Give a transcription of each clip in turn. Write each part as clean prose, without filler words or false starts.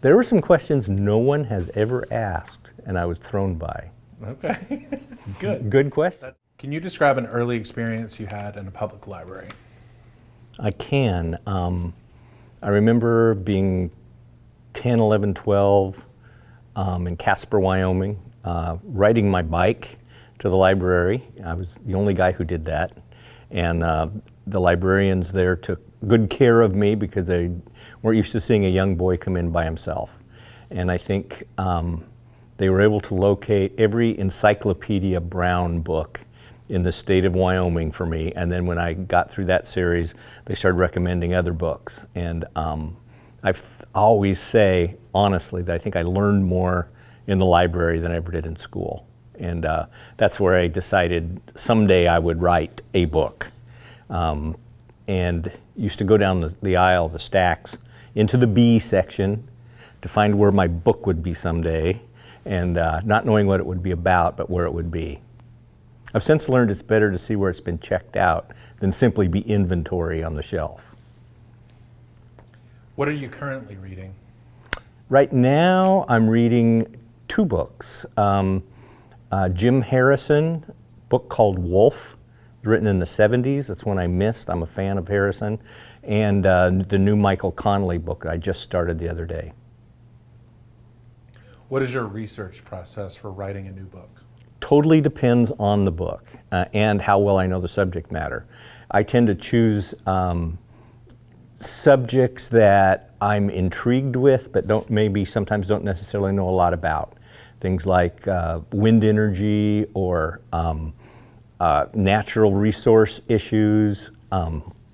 There were some questions no one has ever asked, and I was thrown by. Okay, good. Good question. Can you describe an early experience you had in a public library? I can. I remember being 10, 11, 12 in Casper, Wyoming, riding my bike to the library. I was the only guy who did that. And the librarians there took good care of me because they weren't used to seeing a young boy come in by himself. And I think they were able to locate every Encyclopedia Brown book in the state of Wyoming for me. And then when I got through that series, they started recommending other books. And I always say, honestly, that I think I learned more in the library than I ever did in school. And that's where I decided someday I would write a book. And used to go down the aisle, the stacks, into the B section to find where my book would be someday, and not knowing what it would be about, but where it would be. I've since learned it's better to see where it's been checked out than simply be inventory on the shelf. What are you currently reading? Right now, I'm reading two books. Jim Harrison, book called Wolf, written in the 70s. That's one I missed. I'm a fan of Harrison. And the new Michael Connelly book I just started the other day. What is your research process for writing a new book? Totally depends on the book and how well I know the subject matter. I tend to choose subjects that I'm intrigued with, but sometimes don't necessarily know a lot about. Things like wind energy or natural resource issues,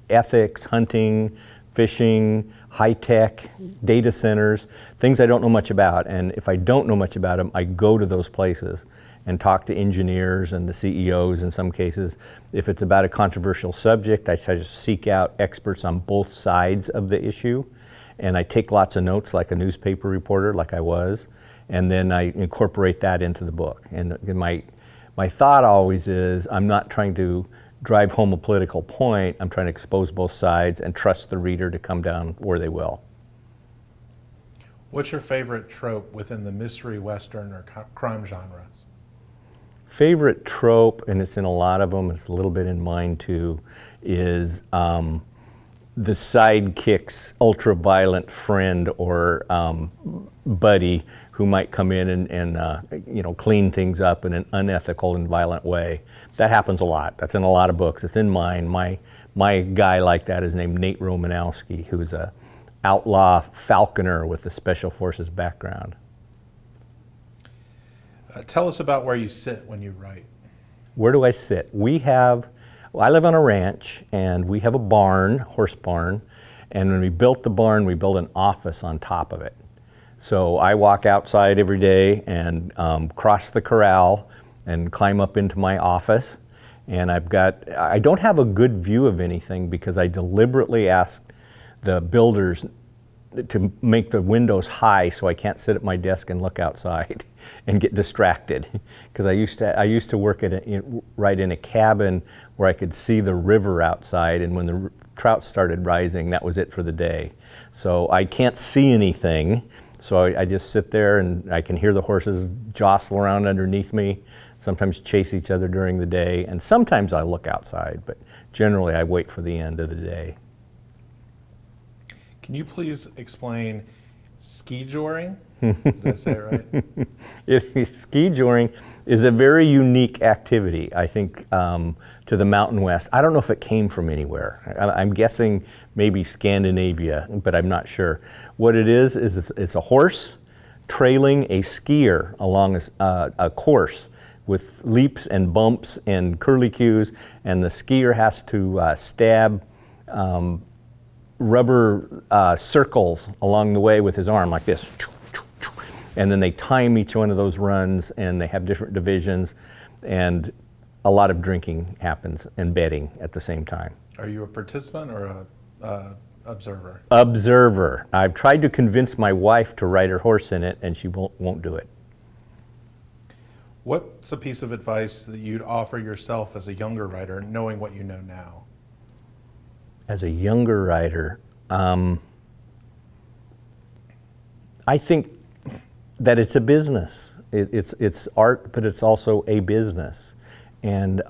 ethics, hunting, fishing, high-tech, data centers, things I don't know much about. And if I don't know much about them, I go to those places and talk to engineers and the CEOs in some cases. If it's about a controversial subject, I try to seek out experts on both sides of the issue. And I take lots of notes like a newspaper reporter, like I was, and then I incorporate that into the book. And my thought always is, I'm not trying to drive home a political point, I'm trying to expose both sides and trust the reader to come down where they will. What's your favorite trope within the mystery, western, or crime genres? Favorite trope, and it's in a lot of them, it's a little bit in mine too, is the sidekick's ultra-violent friend or buddy who might come in and clean things up in an unethical and violent way. That happens a lot. That's in a lot of books. It's in mine. My guy like that is named Nate Romanowski, who's a outlaw falconer with a special forces background. Tell us about where you sit when you write. Where do I sit? I live on a ranch, and we have a barn, horse barn, and when we built the barn, we built an office on top of it. So I walk outside every day and cross the corral and climb up into my office, and I don't have a good view of anything because I deliberately asked the builders to make the windows high so I can't sit at my desk and look outside and get distracted. Because I used to work right in a cabin where I could see the river outside, and when the trout started rising, that was it for the day. So I can't see anything, so I just sit there and I can hear the horses jostle around underneath me, sometimes chase each other during the day, and sometimes I look outside, but generally I wait for the end of the day. Can you please explain ski joring? Did I say it right? Ski joring is a very unique activity, I think, to the Mountain West. I don't know if it came from anywhere. I'm guessing maybe Scandinavia, but I'm not sure. What it is it's a horse trailing a skier along a course with leaps and bumps and curlicues, and the skier has to stab rubber circles along the way with his arm like this. And then they time each one of those runs, and they have different divisions, and a lot of drinking happens and betting at the same time. Are you a participant or a observer? Observer. I've tried to convince my wife to ride her horse in it, and she won't do it. What's a piece of advice that you'd offer yourself as a younger writer, knowing what you know now? As a younger writer, I think that it's a business. It's art, but it's also a business. And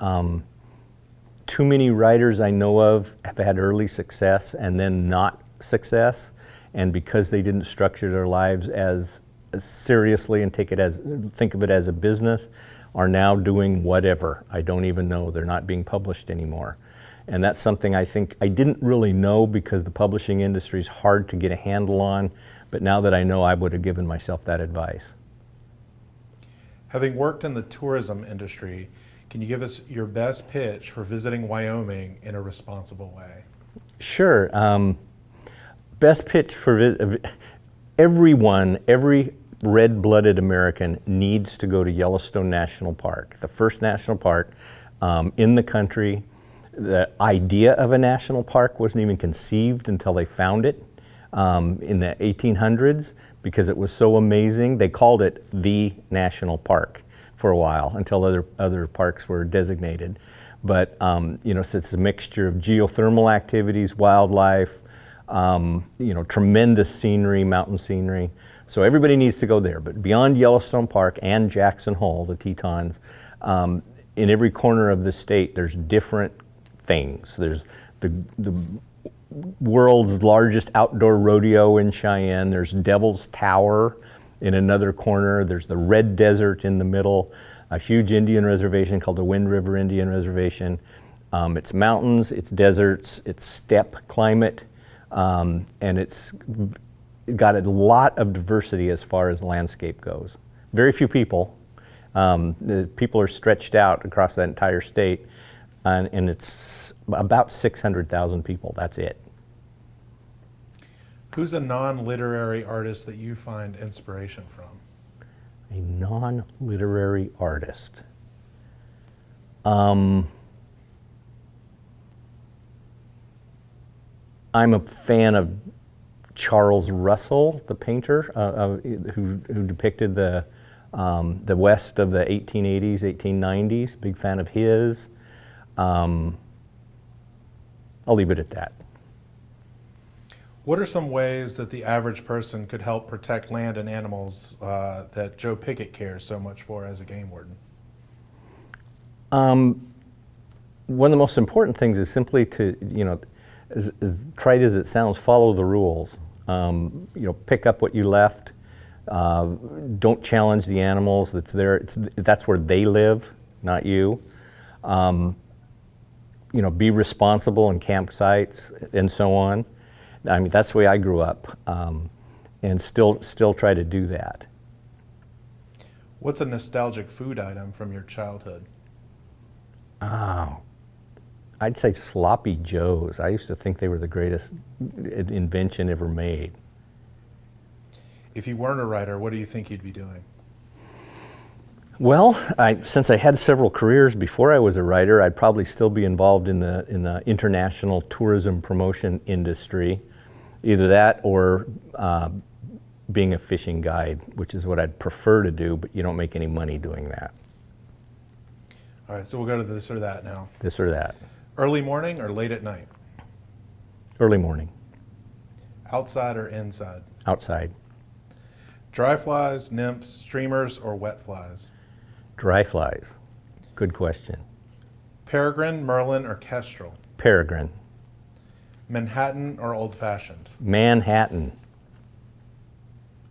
too many writers I know of have had early success and then not success. And because they didn't structure their lives as seriously and think of it as a business, are now doing whatever. I don't even know. They're not being published anymore. And that's something I think I didn't really know because the publishing industry is hard to get a handle on. But now that I know, I would have given myself that advice. Having worked in the tourism industry, can you give us your best pitch for visiting Wyoming in a responsible way? Sure. Best pitch for every red-blooded American needs to go to Yellowstone National Park, the first national park in the country. The idea of a national park wasn't even conceived until they found it in the 1800s because it was so amazing. They called it the national park for a while until other parks were designated. But you know, so it's a mixture of geothermal activities, wildlife, you know, tremendous scenery, mountain scenery. So everybody needs to go there. But beyond Yellowstone Park and Jackson Hole, the Tetons, in every corner of the state, there's different things. There's the world's largest outdoor rodeo in Cheyenne. There's Devil's Tower in another corner. There's the Red Desert in the middle, a huge Indian reservation called the Wind River Indian Reservation. It's mountains, it's deserts, it's steppe climate, and it's got a lot of diversity as far as landscape goes. Very few people. The people are stretched out across that entire state, and it's about 600,000 people. That's it. Who's a non-literary artist that you find inspiration from? A non-literary artist. I'm a fan of Charles Russell, the painter who depicted the West of the 1880s, 1890s. Big fan of his. I'll leave it at that. What are some ways that the average person could help protect land and animals that Joe Pickett cares so much for as a game warden? One of the most important things is simply to, you know, as trite as it sounds, follow the rules. You know, pick up what you left. Don't challenge the animals that's there. That's where they live, not you. You know, be responsible in campsites and so on. I mean, that's the way I grew up, and still try to do that. What's a nostalgic food item from your childhood? Oh, I'd say sloppy joes. I used to think they were the greatest invention ever made. If you weren't a writer, what do you think you'd be doing? Well, since I had several careers before I was a writer, I'd probably still be involved in the international tourism promotion industry. Either that or being a fishing guide, which is what I'd prefer to do, but you don't make any money doing that. All right, so we'll go to this or that now. This or that. Early morning or late at night? Early morning. Outside or inside? Outside. Dry flies, nymphs, streamers, or wet flies? Dry flies. Good question. Peregrine, Merlin, or Kestrel? Peregrine. Manhattan or old-fashioned? Manhattan.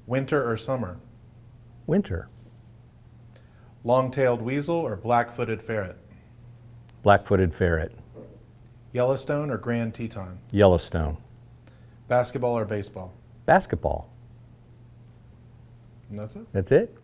Winter or summer? Winter. Long-tailed weasel or black-footed ferret? Black-footed ferret. Yellowstone or Grand Teton? Yellowstone. Basketball or baseball? Basketball. And that's it? That's it.